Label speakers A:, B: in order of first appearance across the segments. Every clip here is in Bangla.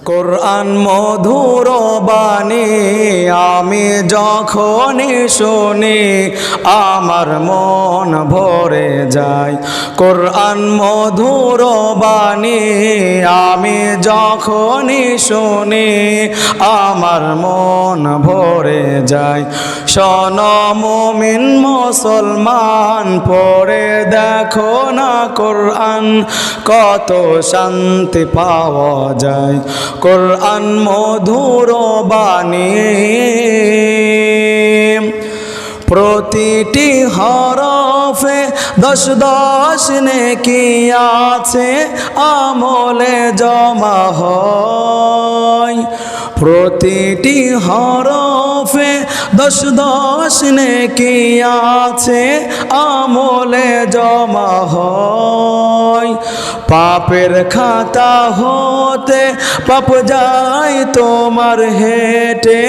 A: কোরআন মধুর বাণী আমি যখনই শুনি আমার মন ভরে যায়। কোরআন মধুর বাণী আমি যখনই শুনি আমার মন ভরে যায়। শোনো মুমিন মুসলমান পড়ে দেখো না কোরআন কত শান্তি পাওয়া যায়। কোরআন মধুর বাণী প্রতিটি হরফে 10 নেকি আছে আমলে জমা হয়। প্রতিটি হরফে 10 নেকি আছে আমলে জমা হয়। পাপের খাতা হতে পাপ যায় তোমার হেঁটে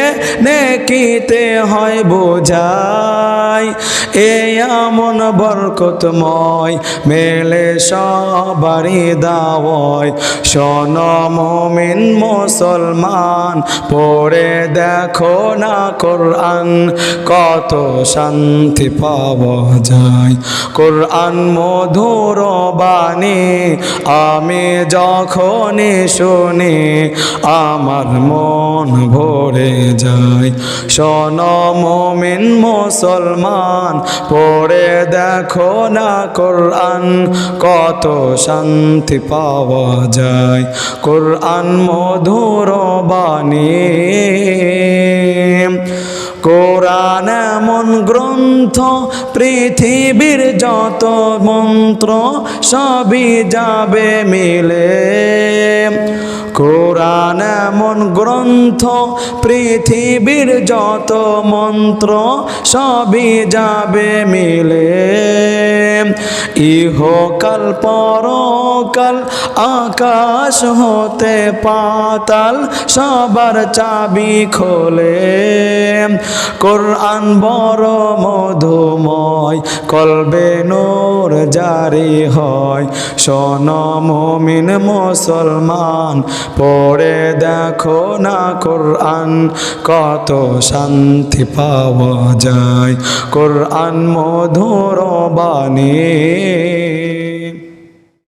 A: নেকিতে হয় বোঝাই। এই এমন বরকতময় মেলে সবারই দাওয়ায়। শোনো মুমিন মুসলমান পড়ে দেখো না কোরআন কত শান্তি পাওয়া যায়। কোরআন মধুর বাণী আমি যখনই শুনি আমার মন ভরে যায়। শোনো মুমিন মুসলমান পড়ে দেখো না কোরআন কত শান্তি পাওয়া যায়। কোরআন মধুর বাণী কোরআন এমন গ্রন্থ পৃথিবীর যত মন্ত্র সবই যাবে মিলে। কোরআন এমন গ্রন্থ পৃথিবীর যত মন্ত্র সবই যাবে মিলে। ইহকাল পরকাল আকাশ হতে পাতাল সবার চাবি খোলে। কোরআন বড় মধুময় কলবে নূর জারি হয়। শোনো মুমিন মুসলমান পড়ে দেখো না কোরআন কত শান্তি পাওয়া যায়। কোরআন মধুর বাণী।